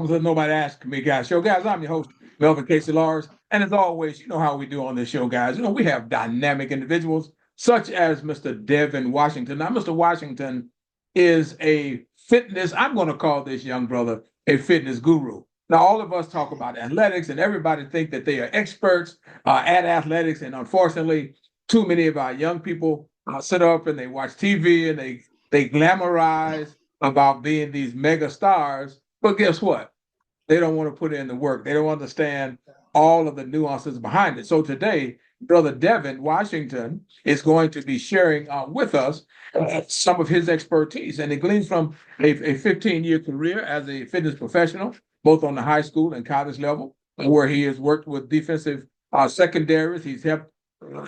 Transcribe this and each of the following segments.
Welcome to the Nobody Ask Me Guys show. Guys, I'm your host, Melvin Casey Lars. And as always, you know how we do on this show, guys. You know, we have dynamic individuals such as Mr. Devin Washington. Now, Mr. Washington is a fitness, I'm going to call this young brother a fitness guru. Now, all of us talk about athletics, and everybody think that they are experts at athletics. And unfortunately, too many of our young people sit up and they watch TV and they glamorize about being these mega stars. But guess what? They don't want to put in the work. They don't understand all of the nuances behind it. So today, Brother Devin Washington is going to be sharing with us some of his expertise. And it gleans from a 15-year career as a fitness professional, both on the high school and college level, where he has worked with defensive secondaries. He's helped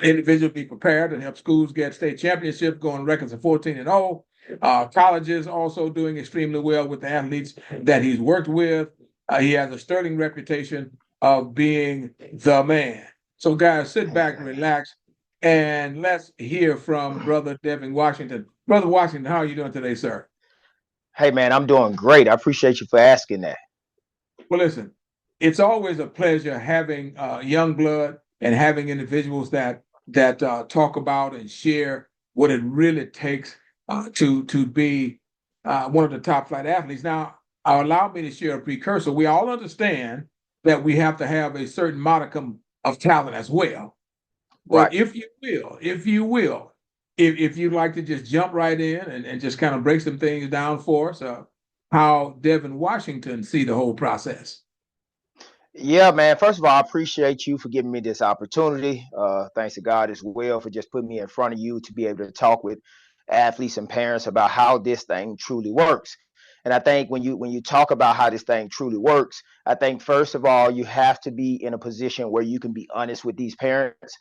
individuals be prepared and help schools get state championships, going records of 14-0. Colleges also doing extremely well with the athletes that he's worked with. He has a sterling reputation of being the man. So, guys, sit back, relax, and let's hear from Brother Devin Washington. Brother Washington, how are you doing today, sir? Hey, man, I'm doing great. I appreciate you for asking that. Well, listen, it's always a pleasure having young blood and having individuals that talk about and share what it really takes to be one of the top flight athletes. Now, allow me to share a precursor. We all understand that we have to have a certain modicum of talent as well. But Right. if you'd like to just jump right in and just kind of break some things down for us, how Devin Washington see the whole process. Yeah, man. First of all, I appreciate you for giving me this opportunity. Thanks to God as well for just putting me in front of you to be able to talk with athletes and parents about how this thing truly works. And I think when you talk about how this thing truly works, I think first of all you have to be in a position where you can be honest with these parents,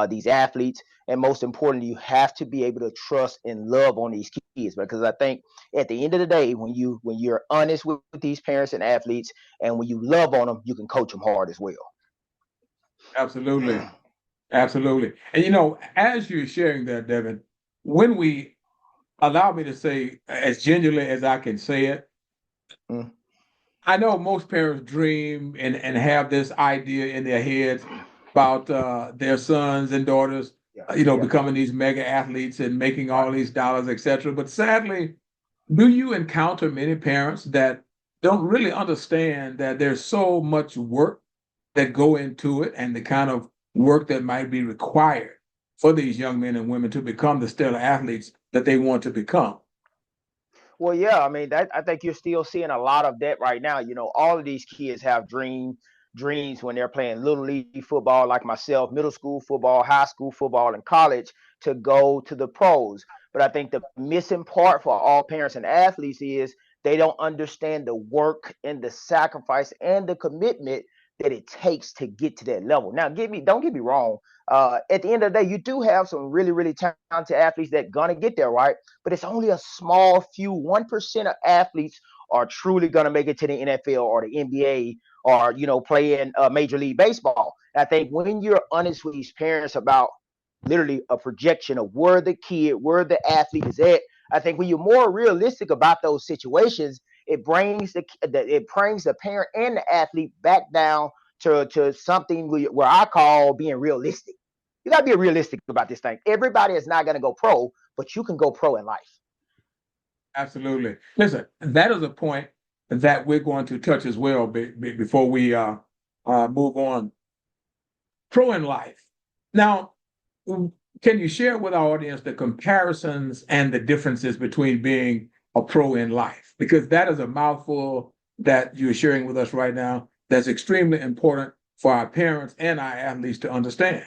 these athletes, and most importantly, you have to be able to trust and love on these kids. Because I think at the end of the day, when you're honest with these parents and athletes, and when you love on them, you can coach them hard as well. Absolutely. Absolutely. And as you're sharing that, Devin, when we allow me to say as genuinely as I can say it, Mm. I know most parents dream and have this idea in their heads about their sons and daughters, Yeah, yeah. becoming these mega athletes and making all these dollars, etc. But sadly, do you encounter many parents that don't really understand that there's so much work that go into it and the kind of work that might be required for these young men and women to become the stellar athletes that they want to become? Well, yeah, I mean that I think you're still seeing a lot of that right now. All of these kids have dreams when they're playing little league football, like myself, middle school football, high school football, and college to go to the pros. But I think the missing part for all parents and athletes is they don't understand the work and the sacrifice and the commitment that it takes to get to that level. Now, don't get me wrong. At the end of the day, you do have some really, really talented athletes that gonna get there, right? But it's only a small few 1% of athletes are truly going to make it to the NFL or the NBA or play in Major League Baseball. And I think when you're honest with these parents about literally a projection of where the athlete is at, I think when you're more realistic about those situations, it brings the parent and the athlete back down to something where I call being realistic. You got to be realistic about this thing. Everybody is not going to go pro, but you can go pro in life. Absolutely. Listen, that is a point that we're going to touch as well before we move on. Pro in life. Now, can you share with our audience the comparisons and the differences between being a pro in life? Because that is a mouthful that you're sharing with us right now that's extremely important for our parents and our athletes to understand.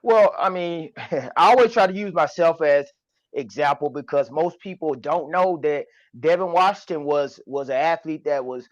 Well, I mean, I always try to use myself as example because most people don't know that Devin Washington was an athlete that was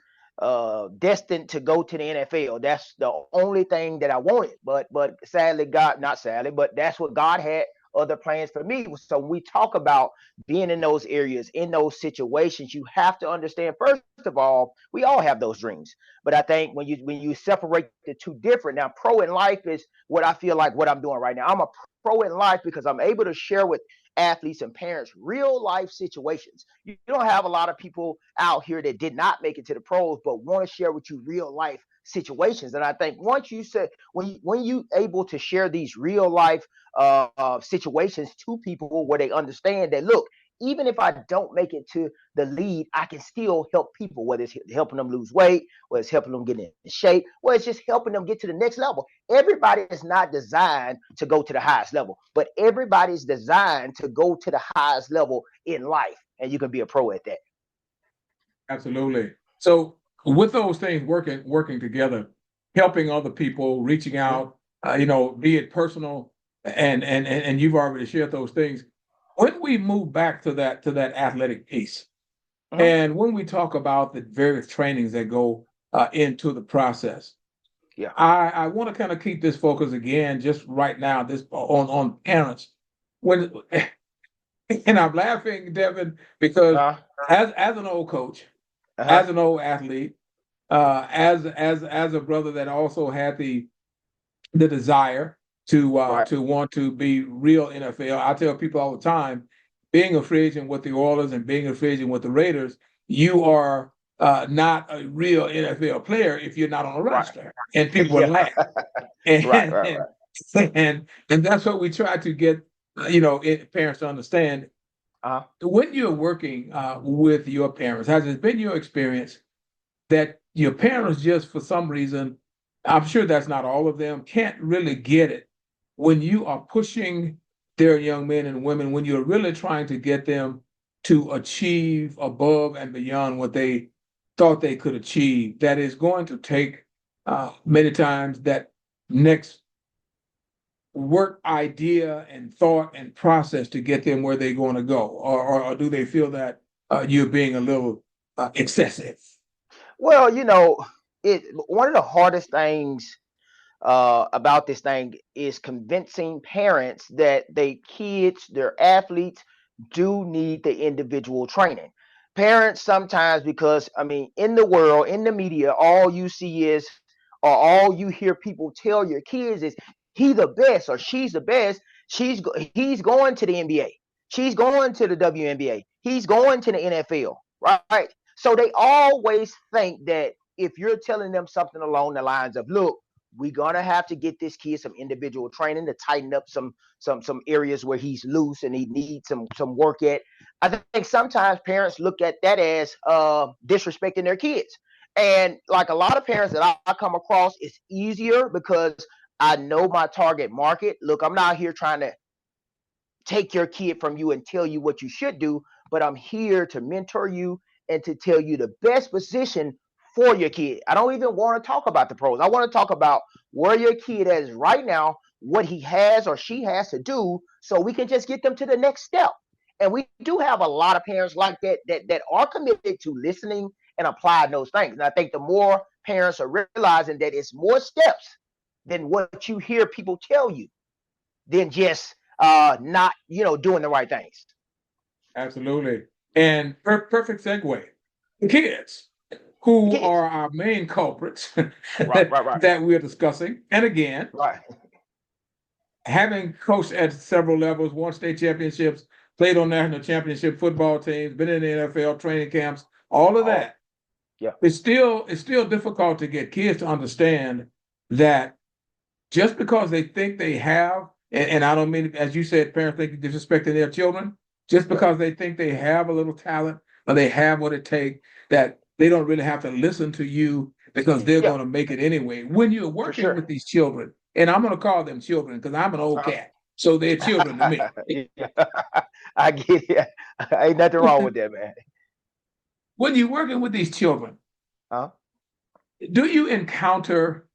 destined to go to the NFL. That's the only thing that I wanted. But sadly, God, not sadly, but that's what God had other plans for me. So when we talk about being in those areas, in those situations, you have to understand first of all, we all have those dreams. But I think when you separate the two different, now pro in life is what I feel like what I'm doing right now. I'm a pro in life because I'm able to share with athletes and parents real life situations. You don't have a lot of people out here that did not make it to the pros, but want to share with you real life situations. And I think once you said when you able to share these real life situations to people where they understand that, look, even if I don't make it to the lead, I can still help people, whether it's helping them lose weight, whether it's helping them get in shape, whether it's just helping them get to the next level. Everybody is not designed to go to the highest level, but everybody's designed to go to the highest level in life. And you can be a pro at that. Absolutely. So with those things working together, helping other people, reaching out, be it personal, and you've already shared those things. When we move back to that athletic piece, and when we talk about the various trainings that go into the process, Yeah. I want to kind of keep this focus again, just right now, this on parents. When and I'm laughing, Devin, because as an old coach, as an old athlete, as a brother that also had the desire to want to be real NFL. I tell people all the time, being a free agent with the Oilers and being a free agent with the Raiders, you are not a real NFL player if you're not on a roster. And people will laugh. And, and that's what we try to get parents to understand. When you're working with your parents, has it been your experience that your parents just for some reason, I'm sure that's not all of them, can't really get it when you are pushing their young men and women, when you're really trying to get them to achieve above and beyond what they thought they could achieve, that is going to take many times that next work idea and thought and process to get them where they're going to go? Or do they feel that you're being a little excessive? Well, one of the hardest things about this thing is convincing parents that their kids, their athletes, do need the individual training. Parents sometimes, because I mean, in the world, in the media, all you see is, or all you hear people tell your kids is, he the best or she's the best. He's going to the NBA. She's going to the WNBA. He's going to the NFL. Right. So they always think that if you're telling them something along the lines of, look, we're gonna have to get this kid some individual training to tighten up some areas where he's loose and he needs some work at. I think sometimes parents look at that as disrespecting their kids. And like a lot of parents that I come across, it's easier because I know my target market. Look, I'm not here trying to take your kid from you and tell you what you should do, but I'm here to mentor you and to tell you the best position for your kid. I don't even want to talk about the pros. I want to talk about where your kid is right now, what he has or she has to do, so we can just get them to the next step. And we do have a lot of parents like that are committed to listening and applying those things. And I think the more parents are realizing that it's more steps than what you hear people tell you, than just not doing the right things. Absolutely. And perfect segue. The kids, The who kids. are our main culprits Right. that we're discussing. And again, Right. having coached at several levels, won state championships, played on national championship football teams, been in the NFL training camps, all of that. Yeah. It's still difficult to get kids to understand that just because they think they have, and I don't mean, as you said, parents think disrespecting their children, just because they think they have a little talent or they have what it takes, that they don't really have to listen to you because they're going to make it anyway. When you're working with these children, and I'm going to call them children because I'm an old cat, so they're children to me. I get it. Ain't nothing wrong with that, man. When you're working with these children, do you encounter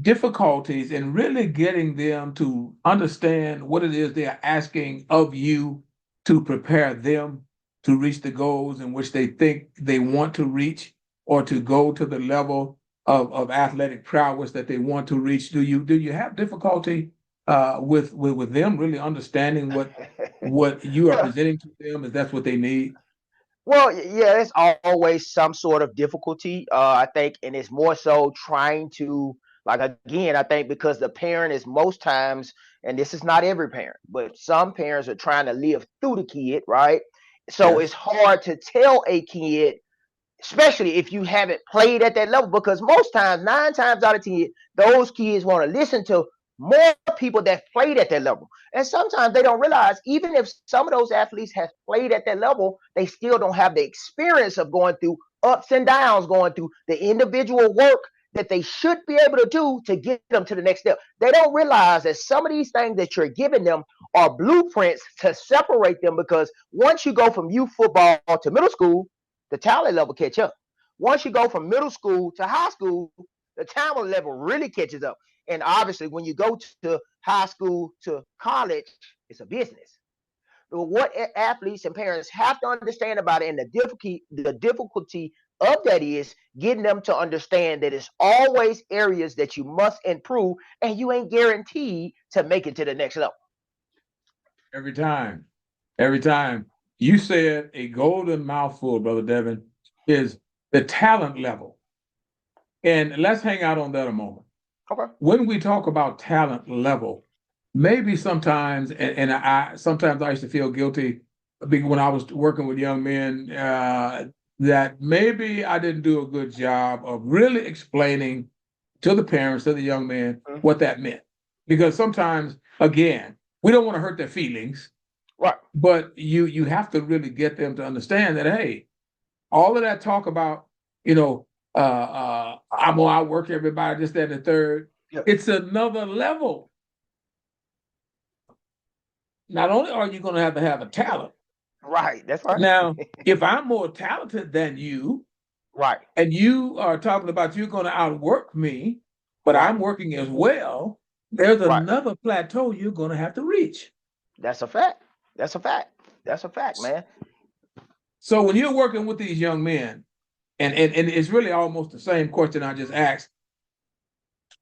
difficulties in really getting them to understand what it is they are asking of you to prepare them to reach the goals in which they think they want to reach, or to go to the level of athletic prowess that they want to reach? Do you have difficulty with them really understanding what you are presenting to them, if that's what they need? Well, yeah, it's always some sort of difficulty, I think, and it's more so trying to Like again, I think because the parent is most times, and this is not every parent, but some parents are trying to live through the kid, right? So it's Yes. hard to tell a kid, especially if you haven't played at that level, because most times, 9 times out of 10, those kids want to listen to more people that played at that level. And sometimes they don't realize, even if some of those athletes have played at that level, they still don't have the experience of going through ups and downs, going through the individual work that they should be able to do to get them to the next step. They don't realize that some of these things that you're giving them are blueprints to separate them, because once you go from youth football to middle school, the talent level catch up. Once you go from middle school to high school, the talent level really catches up. And obviously, when you go to high school to college, it's a business. But what athletes and parents have to understand about it, and the difficulty of that is getting them to understand that it's always areas that you must improve, and you ain't guaranteed to make it to the next level. Every time. Every time. You said a golden mouthful, Brother Devin, is the talent level. And let's hang out on that a moment. Okay. When we talk about talent level, maybe sometimes, and sometimes I used to feel guilty when I was working with young men, that maybe I didn't do a good job of really explaining to the parents, to the young man, what that meant. Because sometimes, again, we don't want to hurt their feelings, Right. but you have to really get them to understand that, hey, all of that talk about, you know, I'm gonna outwork everybody, this, that, and the third. Yeah. It's another level. Not only are you going to have a talent. Right. That's right. Now, if I'm more talented than you, Right. and you are talking about you're going to outwork me, but Right. I'm working as well, there's Right. another plateau you're going to have to reach. That's a fact. That's a fact. That's a fact, man. So when you're working with these young men, and it's really almost the same question I just asked,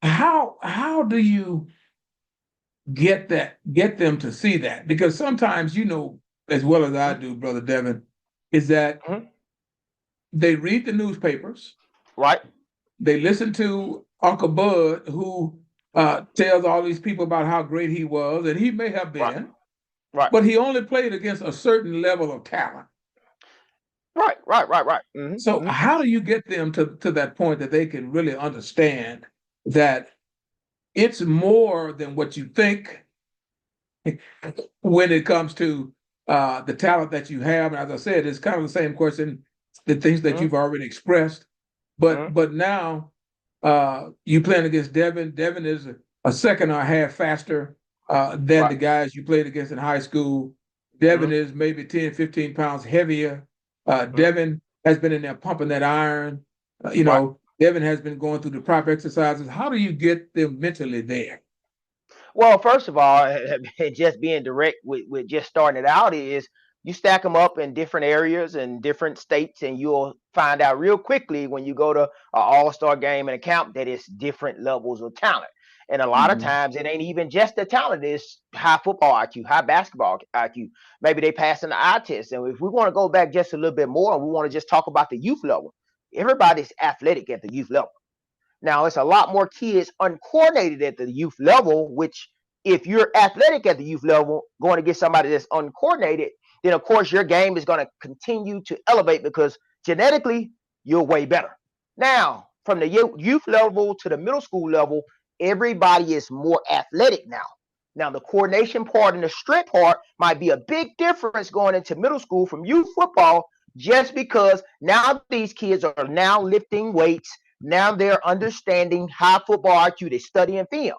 how do you get them to see that? Because sometimes, as well as I do, Brother Devin, is that they read the newspapers, Right. they listen to Uncle Bud, who tells all these people about how great he was, and he may have Right. been, Right. but he only played against a certain level of talent. Right. Right. Right. Right. So how do you get them to that point that they can really understand that it's more than what you think when it comes to the talent that you have? And as I said, it's kind of the same question, the things that you've already expressed. But now you playing against Devin. Devin is a second or a half faster than the guys you played against in high school. Devin is maybe 10, 15 pounds heavier. Devin has been in there pumping that iron. Devin has been going through the proper exercises. How do you get them mentally there? Well, first of all, just being direct with just starting it out is you stack them up in different areas and different states, and you'll find out real quickly when you go to an all-star game and a camp that it's different levels of talent. And a lot of times it ain't even just the talent, it's high football IQ, high basketball IQ. Maybe they pass in the eye test. And if we want to go back just a little bit more and we want to just talk about the youth level, everybody's athletic at the youth level. Now, it's a lot more kids uncoordinated at the youth level, which if you're athletic at the youth level, going to get somebody that's uncoordinated, then of course your game is going to continue to elevate because genetically you're way better. Now, from the youth level to the middle school level, everybody is more athletic now. Now, the coordination part and the strength part might be a big difference going into middle school from youth football, just because now these kids are now lifting weights. Now they're understanding high football IQ. They study and film.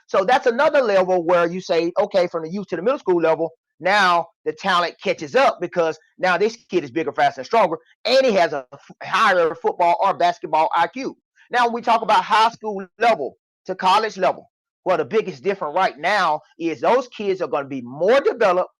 So that's another level where you say, okay, from the youth to the middle school level, now the talent catches up because now this kid is bigger, faster, and stronger, and he has a higher football or basketball IQ. Now, when we talk about high school level to college level, well, the biggest difference right now is those kids are going to be more developed,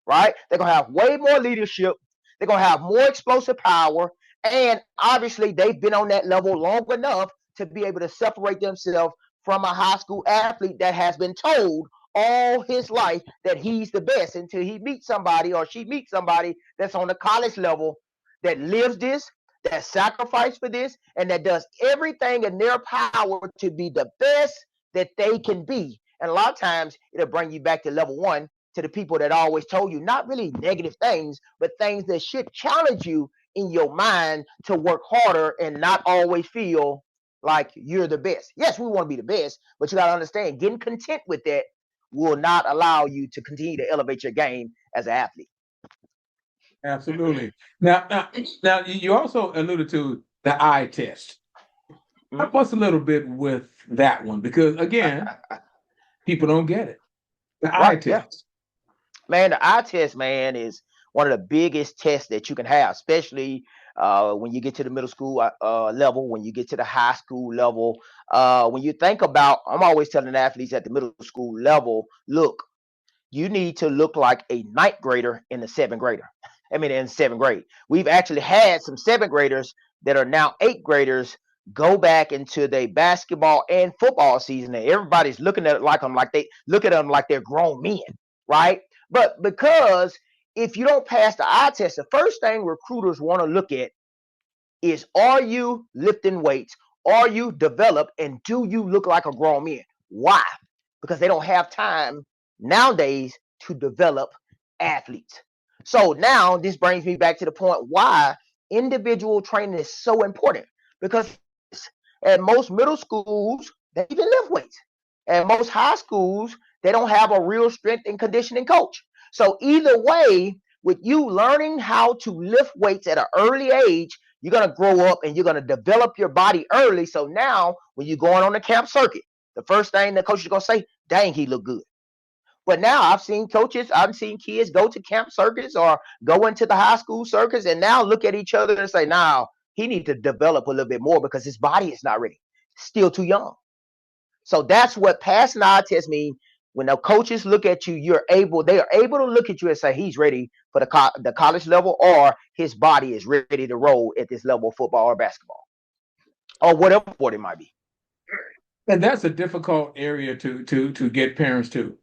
right? They're going to have way more leadership. They're going to have more explosive power. And obviously, they've been on that level long enough to be able to separate themselves from a high school athlete that has been told all his life that he's the best until he meets somebody or she meets somebody that's on the college level that lives this, that sacrifice for this and that does everything in their power to be the best that they can be. And a lot of times it'll bring you back to level one, to the people that always told you not really negative things, but things that should challenge you in your mind to work harder and not always feel like you're the best. Yes, we want to be the best, but you got to understand, getting content with that will not allow you to continue to elevate your game as an athlete. Absolutely. Now, you also alluded to the eye test. Help us a little bit with that one because, again, people don't get it. The eye Right? Yeah. test. Man, the eye test, man, is one of the biggest tests that you can have, especially when you get to the middle school level, when you get to the high school level. When you think about, I'm always telling athletes at the middle school level, look, you need to look like a ninth grader in the seventh grader. I mean, in seventh grade. We've actually had some seventh graders that are now eighth graders go back into their basketball and football season, and everybody's looking at it like they look at them like they're grown men, right? But because if you don't pass the eye test, the first thing recruiters want to look at is, are you lifting weights? Are you developed? And do you look like a grown man? Why? Because they don't have time nowadays to develop athletes. So now this brings me back to the point why individual training is so important. Because at most middle schools, they even lift weights. At most high schools, they don't have a real strength and conditioning coach. So either way, with you learning how to lift weights at an early age, you're going to grow up and you're going to develop your body early. So now when you're going on the camp circuit, the first thing the coach is going to say, dang, he look good. But now I've seen kids go to camp circuits or go into the high school circuits and now look at each other and say, now he needs to develop a little bit more because his body is not ready. Still too young. So that's what passing the eye test means. When the coaches look at you, they are able to look at you and say he's ready for the college level, or his body is ready to roll at this level of football or basketball or whatever sport it might be. And that's a difficult area to get parents to.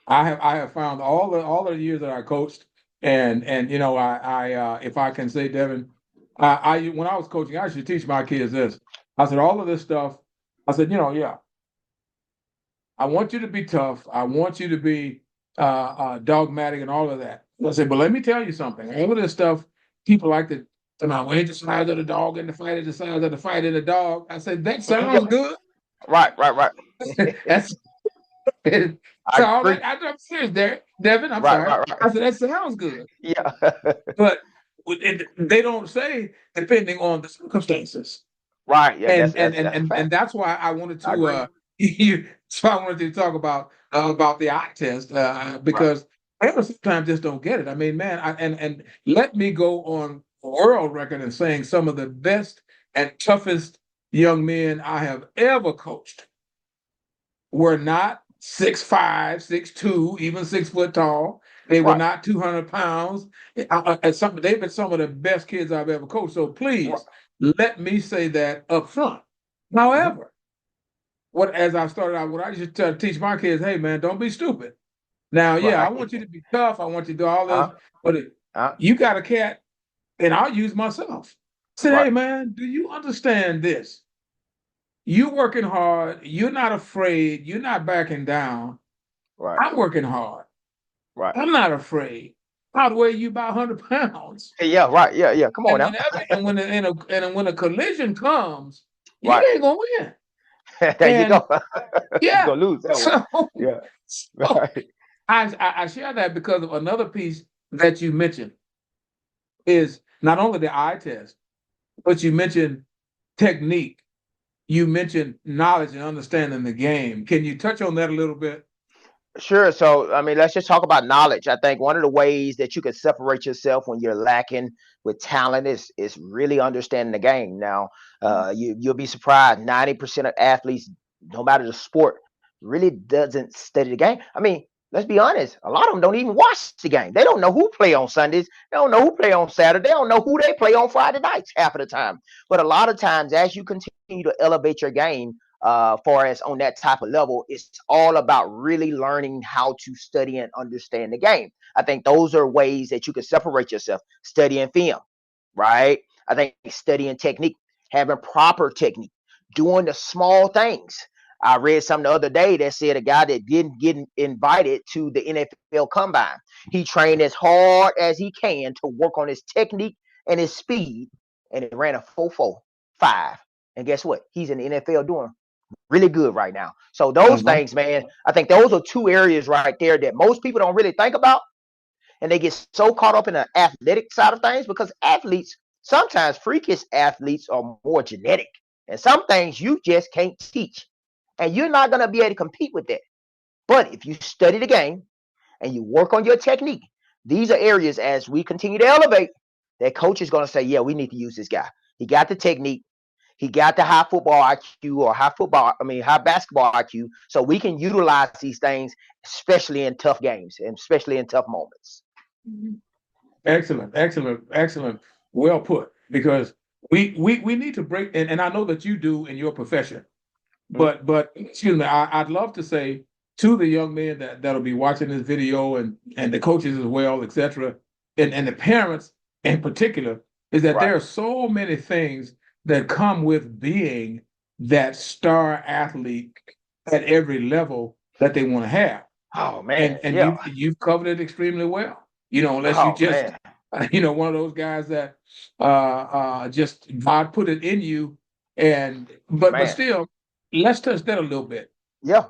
I have found all the years that I coached, and you know I if I can say, Devin, I when I was coaching, I used to teach my kids this. I said all of this stuff. I said, yeah, I want you to be tough. I want you to be dogmatic and all of that. I said, but let me tell you something. All of this stuff, people like to wage the size of the dog and the fight is the size of the fight in the dog. I said, that sounds good. Right. That's I so all agree. that, I'm serious, Devin. I'm Right, sorry. right, I right. said that sounds good, Yeah. but they don't say depending on the circumstances, Right. Yeah, and that's a and fact. that's why I wanted I to agree. so I wanted to talk about the eye test Right. because parents sometimes just don't get it. I mean, man, and let me go on world record in saying some of the best and toughest young men I have ever coached were not 6'5", 6'2", even 6 foot tall. They were Right. not 200 pounds. They've been some of the best kids I've ever coached. So Right. please let me say that up front. Mm-hmm. However, as I started out, what I used to try to teach my kids, hey man, don't be stupid. Now, yeah, I Right. want you to be tough. I want you to do all this, Uh-huh. but Uh-huh. you got a cat, and I'll use myself. Say, Right. hey man, do you understand this? You working hard. You're not afraid. You're not backing down. Right. I'm working hard. Right. I'm not afraid. I'll weigh you about 100 pounds. Hey, yeah, right. Yeah, yeah. Come on And now. whenever and when a collision comes, you Right. ain't gonna win. There you And go. You're yeah, gonna lose that one. so, Yeah. so Right. I share that because of another piece that you mentioned is not only the eye test, but you mentioned technique. You mentioned knowledge and understanding the game. Can you touch on that a little bit? Sure. So, I mean, let's just talk about knowledge. I think one of the ways that you can separate yourself when you're lacking with talent is really understanding the game. Now, you'll be surprised. 90% of athletes, no matter the sport, really doesn't study the game. I mean, let's be honest. A lot of them don't even watch the game. They don't know who play on Sundays. They don't know who play on Saturday. They don't know who they play on Friday nights half of the time. But a lot of times, as you continue to elevate your game, far as on that type of level, it's all about really learning how to study and understand the game. I think those are ways that you can separate yourself. Studying film, right? I think studying technique, having proper technique, doing the small things. I read something the other day that said a guy that didn't get invited to the NFL Combine. He trained as hard as he can to work on his technique and his speed, and it ran a 4.45. And guess what? He's in the NFL doing really good right now. So those Uh-huh. things, man, I think those are two areas right there that most people don't really think about, and they get so caught up in the athletic side of things because athletes, sometimes freakish athletes, are more genetic, and some things you just can't teach, and you're not going to be able to compete with that. But if you study the game and you work on your technique, these are areas as we continue to elevate that coach is going to say, yeah, we need to use this guy. He got the technique. He got the high football IQ or high basketball IQ. So we can utilize these things, especially in tough games and especially in tough moments. Excellent, excellent, excellent. Well put. Because we need to break, and I know that you do in your profession, but excuse me, I'd love to say to the young men that'll be watching this video and the coaches as well, etc., and the parents in particular, is that Right. there are so many things that come with being that star athlete at every level that they want to have. Oh And man, and yeah. you've covered it extremely well. Unless you Oh just man, one of those guys that just God put it in you, and but man. still, let's touch that a little bit. Yeah,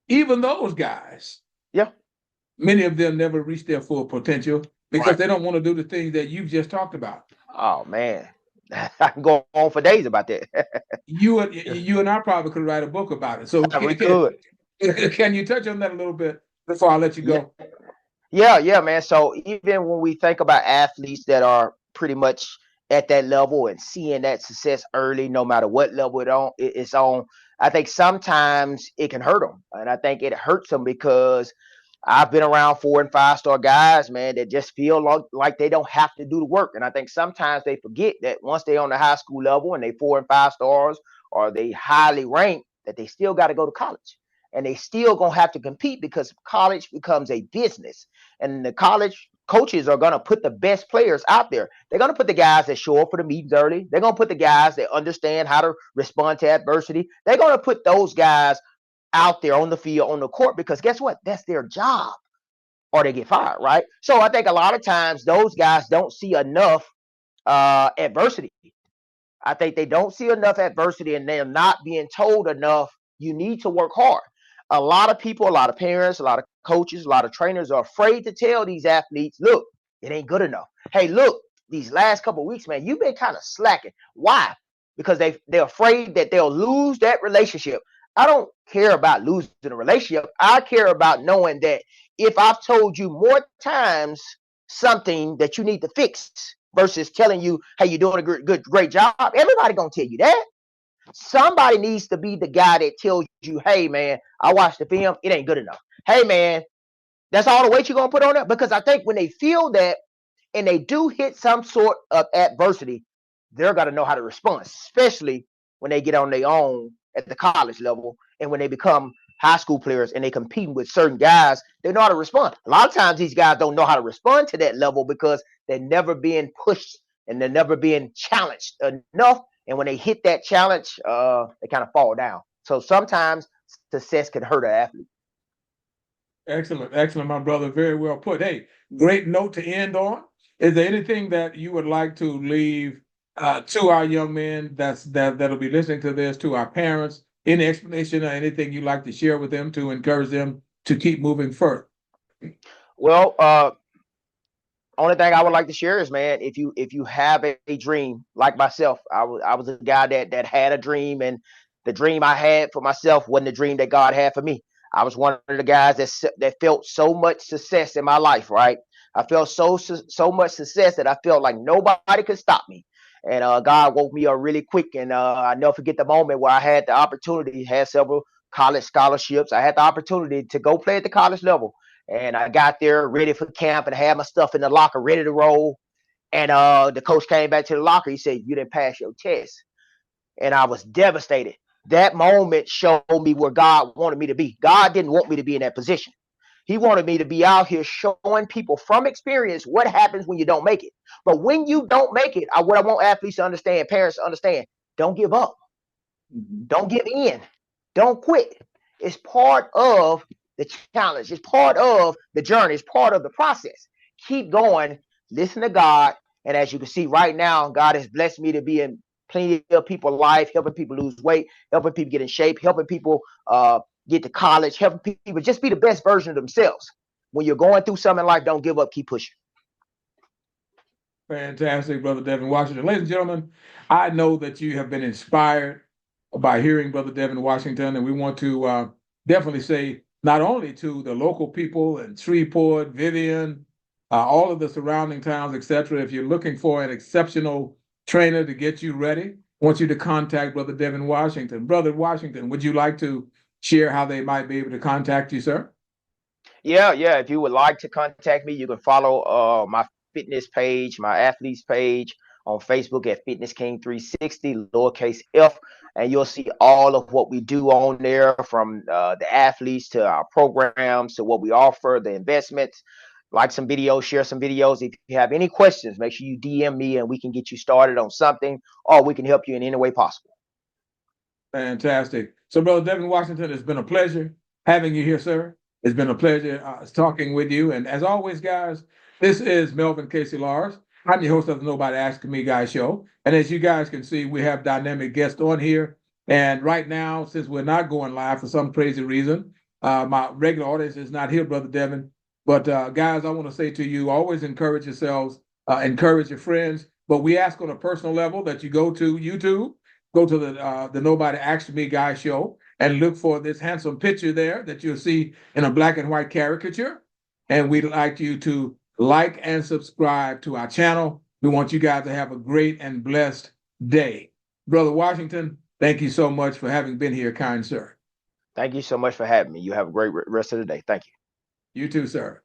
Even those guys, yeah. many of them never reach their full potential because Right. they don't want to do the things that you've just talked about. Oh man, I can go on for days about that. You and I probably could write a book about it. So We could. can you touch on that a little bit before I let you Yeah, go? yeah, man. So even when we think about athletes that are pretty much at that level and seeing that success early, no matter what level it's on, I think sometimes it can hurt them, and I think it hurts them because I've been around 4 and 5 star guys, man, that just feel like they don't have to do the work. And I think sometimes they forget that once they're on the high school level and they 4 and 5 stars or they highly ranked, that they still got to go to college. And they still gonna have to compete because college becomes a business. And the college coaches are gonna put the best players out there. They're gonna put the guys that show up for the meetings early. They're gonna put the guys that understand how to respond to adversity. They're gonna put those guys out there on the field, on the court, because guess what? That's their job, or they get fired, right? So I think a lot of times those guys don't see enough adversity. I think they don't see enough adversity and they're not being told enough. You need to work hard. A lot of people, a lot of parents, a lot of coaches, a lot of trainers are afraid to tell these athletes, look, it ain't good enough. Hey, look, these last couple of weeks, man, you've been kind of slacking. Why? Because they're afraid that they'll lose that relationship. I don't care about losing a relationship. I care about knowing that if I've told you more times something that you need to fix versus telling you, hey, you're doing a great job, everybody gonna tell you that. Somebody needs to be the guy that tells you, hey man, I watched the film, it ain't good enough. Hey man, that's all the weight you're gonna put on it. Because I think when they feel that and they do hit some sort of adversity, they're gonna know how to respond, especially when they get on their own at the college level and when they become high school players and they competing with certain guys, they know how to respond. A lot of times these guys don't know how to respond to that level because they're never being pushed and they're never being challenged enough. And when they hit that challenge, they kind of fall down. So sometimes success can hurt an athlete. Excellent, excellent, my brother. Very well put. Hey, great note to end on. Is there anything that you would like to leave to our young men that'll be listening to this, to our parents? Any explanation or anything you'd like to share with them to encourage them to keep moving further? Well, only thing I would like to share is, man, if you have a dream like myself, I was a guy that had a dream, and the dream I had for myself wasn't the dream that God had for me. I was one of the guys that felt so much success in my life, right? I felt so much success that I felt like nobody could stop me. And God woke me up really quick, and I never forget the moment where I had the opportunity, had several college scholarships. I had the opportunity to go play at the college level, and I got there ready for camp and had my stuff in the locker ready to roll. And the coach came back to the locker. He said, you didn't pass your test. And I was devastated. That moment showed me where God wanted me to be. God didn't want me to be in that position. He wanted me to be out here showing people from experience what happens when you don't make it. But when you don't make it, what I want athletes to understand, parents to understand, don't give up. Don't give in. Don't quit. It's part of the challenge. It's part of the journey. It's part of the process. Keep going. Listen to God. And as you can see right now, God has blessed me to be in plenty of people's life, helping people lose weight, helping people get in shape, helping people get to college, helping people just be the best version of themselves. When you're going through something in life, don't give up. Keep pushing. Fantastic, Brother Devin Washington. Ladies and gentlemen, I know that you have been inspired by hearing Brother Devin Washington, and we want to definitely say not only to the local people in Shreveport, Vivian, all of the surrounding towns, etc. If you're looking for an exceptional trainer to get you ready, I want you to contact Brother Devin Washington. Brother Washington, would you like to share how they might be able to contact you, sir? Yeah. If you would like to contact me, you can follow my fitness page, my athletes page on Facebook at Fitness King 360, lowercase f, and you'll see all of what we do on there, from the athletes to our programs to what we offer, the investments. Like some videos, share some videos. If you have any questions, make sure you DM me and we can get you started on something, or we can help you in any way possible. Fantastic. So, Brother Devin Washington, it's been a pleasure having you here, sir. It's been a pleasure talking with you. And as always, guys, this is Melvin Casey Lars. I'm your host of the Nobody Asking Me Guy show. And as you guys can see, we have dynamic guests on here. And right now, since we're not going live for some crazy reason, my regular audience is not here, Brother Devin. But guys, I want to say to you, always encourage yourselves, encourage your friends. But we ask on a personal level that you go to YouTube, go to the Nobody Asking Me Guy show, and look for this handsome picture there that you'll see in a black and white caricature. And we'd like you to like and subscribe to our channel. We want you guys to have a great and blessed day. Brother Washington, thank you so much for having been here, kind sir. Thank you so much for having me. You have a great rest of the day. Thank you. You too, sir.